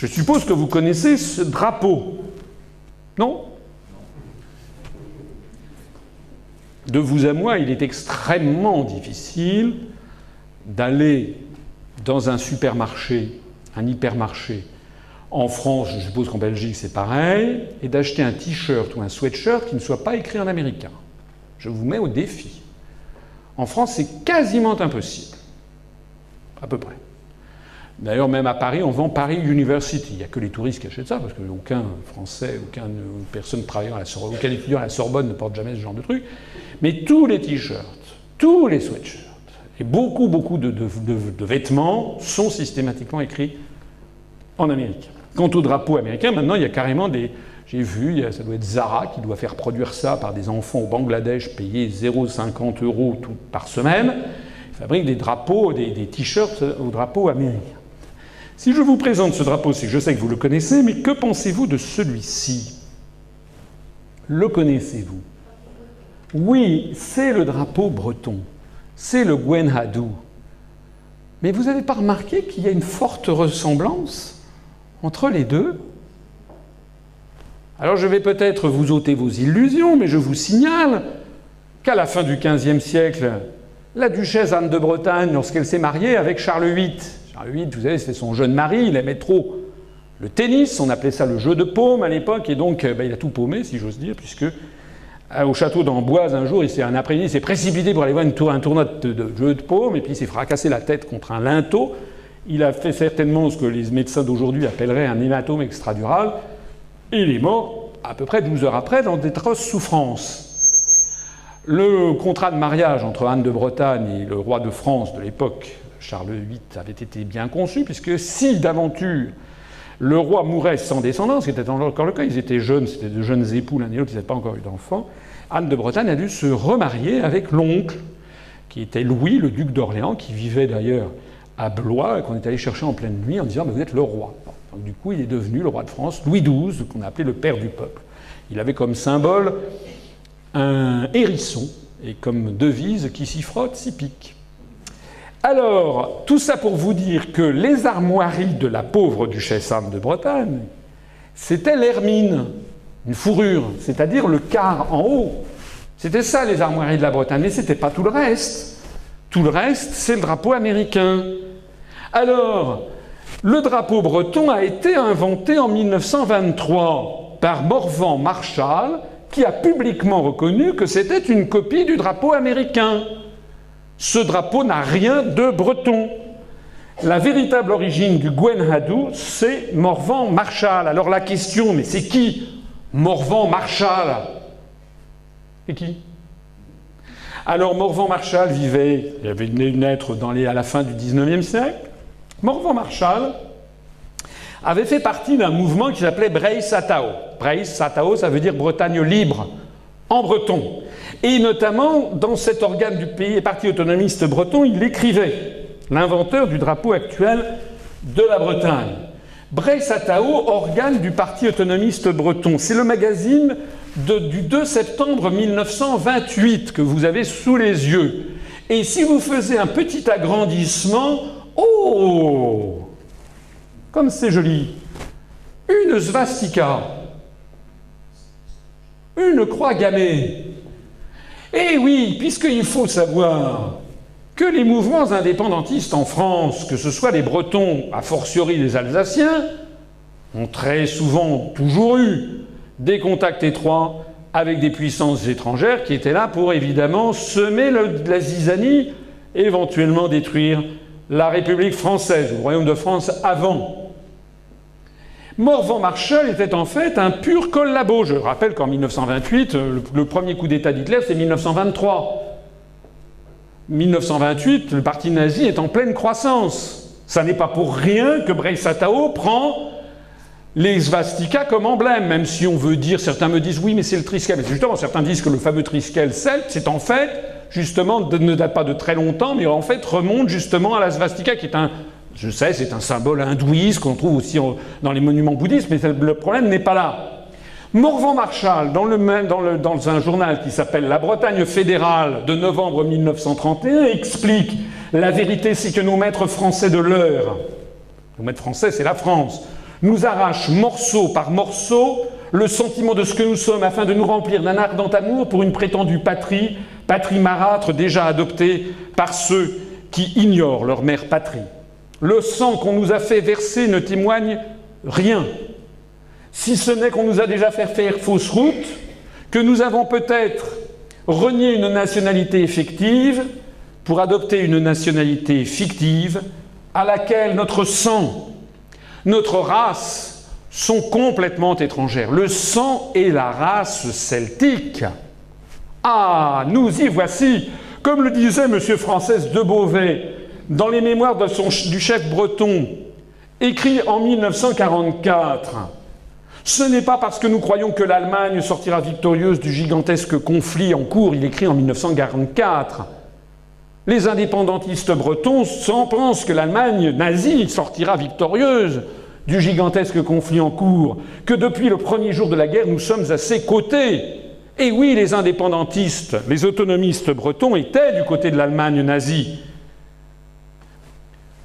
Je suppose que vous connaissez ce drapeau. Non? De vous à moi, il est extrêmement difficile d'aller dans un supermarché, un hypermarché, en France, je suppose qu'en Belgique c'est pareil, et d'acheter un t-shirt ou un sweatshirt qui ne soit pas écrit en américain. Je vous mets au défi. En France, c'est quasiment impossible. À peu près. D'ailleurs, même à Paris, on vend Paris University. Il n'y a que les touristes qui achètent ça, parce qu'aucun Français, aucune personne travaillant à la Sorbonne, aucun étudiant à la Sorbonne ne porte jamais ce genre de truc. Mais tous les t-shirts, tous les sweatshirts, et beaucoup de vêtements sont systématiquement écrits en américain. Quant au drapeau américain, maintenant, il y a carrément des... J'ai vu, ça doit être Zara qui doit faire produire ça par des enfants au Bangladesh payés 0,50 € par semaine. Ils fabriquent des drapeaux, des t-shirts au drapeau américain. Si je vous présente ce drapeau, c'est que je sais que vous le connaissez, mais que pensez-vous de celui-ci? Le connaissez-vous? Oui, c'est le drapeau breton. C'est le Gwen Hadou. Mais vous n'avez pas remarqué qu'il y a une forte ressemblance entre les deux? Alors je vais peut-être vous ôter vos illusions, mais je vous signale qu'à la fin du XVe siècle, la duchesse Anne de Bretagne, lorsqu'elle s'est mariée avec Charles VIII, Charles VIII, vous savez, c'était son jeune mari, il aimait trop le tennis, on appelait ça le jeu de paume à l'époque, et donc il a tout paumé, si j'ose dire, puisque au château d'Amboise, un jour, un après-midi, il s'est précipité pour aller voir un tournoi de jeu de paume, et puis il s'est fracassé la tête contre un linteau. Il a fait certainement ce que les médecins d'aujourd'hui appelleraient un hématome extradural, et il est mort à peu près 12 heures après dans d'atroces souffrances. Le contrat de mariage entre Anne de Bretagne et le roi de France de l'époque, Charles VIII, avait été bien conçu, puisque si d'aventure le roi mourait sans descendance, ce qui était encore le cas, ils étaient jeunes, c'était de jeunes époux l'un et l'autre, ils n'avaient pas encore eu d'enfants, Anne de Bretagne a dû se remarier avec l'oncle, qui était Louis, le duc d'Orléans, qui vivait d'ailleurs à Blois, et qu'on est allé chercher en pleine nuit en disant « vous êtes le roi ». Donc, du coup, il est devenu le roi de France, Louis XII, qu'on a appelé le père du peuple. Il avait comme symbole un hérisson, et comme devise « qui s'y frotte, s'y pique ». Alors, tout ça pour vous dire que les armoiries de la pauvre duchesse Anne de Bretagne, c'était l'hermine, une fourrure, c'est-à-dire le quart en haut. C'était ça les armoiries de la Bretagne, mais c'était pas tout le reste. Tout le reste, c'est le drapeau américain. Alors, le drapeau breton a été inventé en 1923 par Morvan Marshall, qui a publiquement reconnu que c'était une copie du drapeau américain. Ce drapeau n'a rien de breton. La véritable origine du Gwen Hadou, c'est Morvan Marshall. Alors la question, mais c'est qui Morvan Marshall? C'est qui? Alors Morvan Marshall vivait, il avait naître à la fin du XIXe siècle. Morvan Marshall avait fait partie d'un mouvement qui s'appelait Bray Satao. Bray Satao, ça veut dire Bretagne libre, en breton. Et notamment, dans cet organe du pays, parti autonomiste breton, il écrivait, l'inventeur du drapeau actuel de la Bretagne. Bray Satao, organe du parti autonomiste breton. C'est le magazine du 2 septembre 1928 que vous avez sous les yeux. Et si vous faisiez un petit agrandissement, oh, comme c'est joli, une svastika, une croix gammée. Eh oui, puisqu'il faut savoir que les mouvements indépendantistes en France, que ce soit les Bretons, a fortiori les Alsaciens, ont très souvent toujours eu des contacts étroits avec des puissances étrangères qui étaient là pour évidemment semer la zizanie et éventuellement détruire la République française, le Royaume de France avant. Morvan Marshall était en fait un pur collabo. Je rappelle qu'en 1928, le premier coup d'État d'Hitler, c'est 1923. 1928, le parti nazi est en pleine croissance. Ça n'est pas pour rien que Bray Satao prend les svastikas comme emblème, même si on veut dire, certains me disent oui mais c'est le triskel, mais justement certains disent que le fameux triskel celte, c'est en fait justement, ne date pas de très longtemps, mais en fait remonte justement à la svastika qui est un, je sais, c'est un symbole hindouiste qu'on trouve aussi dans les monuments bouddhistes, mais le problème n'est pas là. Morvan Marshall, dans un journal qui s'appelle La Bretagne fédérale de novembre 1931, explique « La vérité, c'est que nos maîtres français de l'heure, nos maîtres français, c'est la France, nous arrache morceau par morceau le sentiment de ce que nous sommes afin de nous remplir d'un ardent amour pour une prétendue patrie, patrie marâtre déjà adoptée par ceux qui ignorent leur mère patrie. Le sang qu'on nous a fait verser ne témoigne rien, si ce n'est qu'on nous a déjà fait faire fausse route, que nous avons peut-être renié une nationalité effective pour adopter une nationalité fictive à laquelle notre sang, notre race sont complètement étrangères. Le sang et la race celtique. Ah, nous y voici, comme le disait M. Frances de Beauvais dans les mémoires du chef breton, écrit en 1944. Ce n'est pas parce que nous croyons que l'Allemagne sortira victorieuse du gigantesque conflit en cours, il écrit en 1944. Les indépendantistes bretons pensent que l'Allemagne nazie sortira victorieuse du gigantesque conflit en cours, que depuis le premier jour de la guerre, nous sommes à ses côtés. Et oui, les indépendantistes, les autonomistes bretons étaient du côté de l'Allemagne nazie.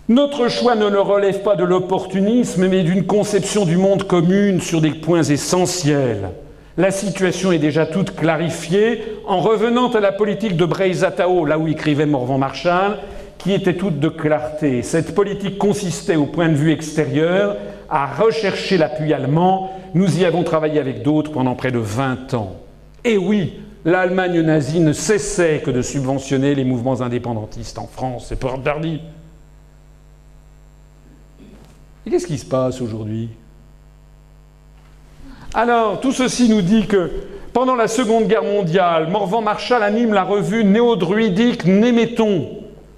Notre choix ne le relève pas de l'opportunisme, mais d'une conception du monde commune sur des points essentiels. La situation est déjà toute clarifiée en revenant à la politique de Breizatao, là où écrivait Morvan-Marshall, qui était toute de clarté. Cette politique consistait, au point de vue extérieur, à rechercher l'appui allemand. Nous y avons travaillé avec d'autres pendant près de 20 ans. Et oui, l'Allemagne nazie ne cessait que de subventionner les mouvements indépendantistes en France. C'est pas interdit. Et qu'est-ce qui se passe aujourd'hui? Alors, tout ceci nous dit que pendant la Seconde Guerre mondiale, Morvan-Marshall anime la revue néo-druidique Néméton.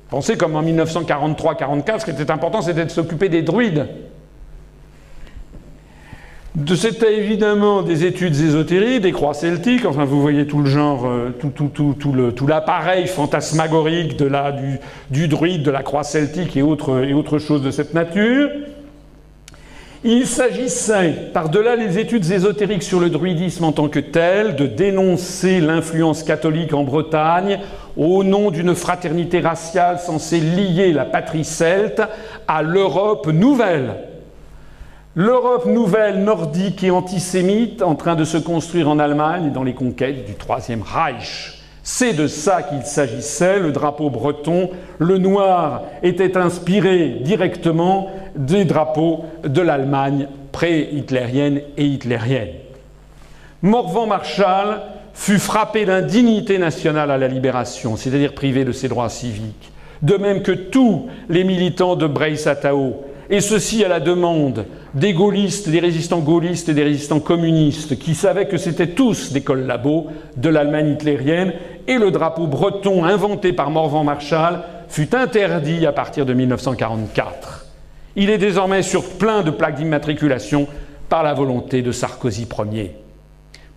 Pensez comme en 1943-44, ce qui était important, c'était de s'occuper des druides. C'était évidemment des études ésotériques, des croix celtiques, enfin vous voyez tout le genre, tout l'appareil fantasmagorique du druide, de la croix celtique et autres choses de cette nature. Il s'agissait, par-delà les études ésotériques sur le druidisme en tant que tel, de dénoncer l'influence catholique en Bretagne au nom d'une fraternité raciale censée lier la patrie celte à l'Europe nouvelle. L'Europe nouvelle nordique et antisémite en train de se construire en Allemagne dans les conquêtes du Troisième Reich. C'est de ça qu'il s'agissait. Le drapeau breton, le noir, était inspiré directement des drapeaux de l'Allemagne pré-hitlérienne et hitlérienne. Morvan-Marshall fut frappé d'indignité nationale à la libération, c'est-à-dire privé de ses droits civiques, de même que tous les militants de Breizatao, et ceci à la demande des gaullistes, des résistants gaullistes et des résistants communistes, qui savaient que c'étaient tous des collabos de l'Allemagne hitlérienne, et le drapeau breton inventé par Morvan-Marshall fut interdit à partir de 1944. Il est désormais sur plein de plaques d'immatriculation par la volonté de Sarkozy Ier.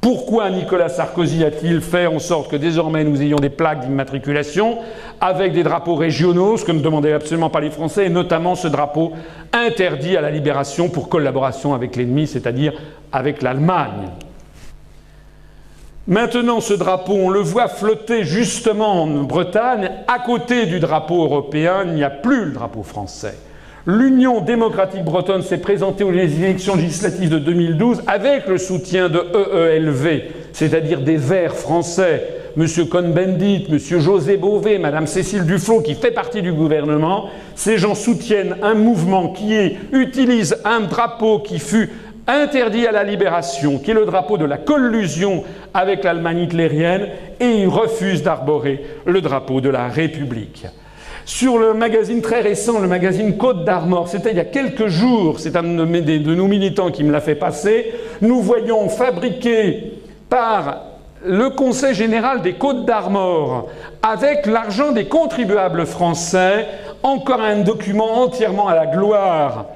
Pourquoi Nicolas Sarkozy a-t-il fait en sorte que désormais nous ayons des plaques d'immatriculation avec des drapeaux régionaux, ce que ne demandaient absolument pas les Français, et notamment ce drapeau interdit à la libération pour collaboration avec l'ennemi, c'est-à-dire avec l'Allemagne. Maintenant, ce drapeau, on le voit flotter justement en Bretagne, à côté du drapeau européen, il n'y a plus le drapeau français. L'Union démocratique bretonne s'est présentée aux élections législatives de 2012 avec le soutien de EELV, c'est-à-dire des Verts français, M. Cohn-Bendit, M. José Bové, Mme Cécile Duflot, qui fait partie du gouvernement. Ces gens soutiennent un mouvement qui utilise un drapeau qui fut interdit à la libération, qui est le drapeau de la collusion avec l'Allemagne hitlérienne, et ils refusent d'arborer le drapeau de la République. Sur le magazine très récent, le magazine Côte d'Armor, c'était il y a quelques jours, c'est un de nos militants qui me l'a fait passer, nous voyons fabriquer par le Conseil général des Côtes d'Armor, avec l'argent des contribuables français, encore un document entièrement à la gloire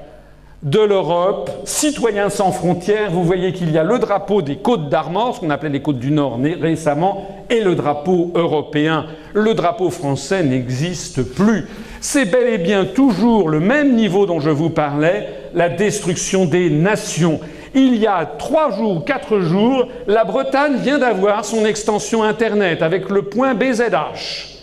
de l'Europe, Citoyens sans frontières. Vous voyez qu'il y a le drapeau des Côtes d'Armor, ce qu'on appelait les Côtes du Nord récemment, et le drapeau européen. Le drapeau français n'existe plus. C'est bel et bien toujours le même niveau dont je vous parlais, la destruction des nations. Il y a 3 jours, 4 jours, la Bretagne vient d'avoir son extension Internet avec le point BZH.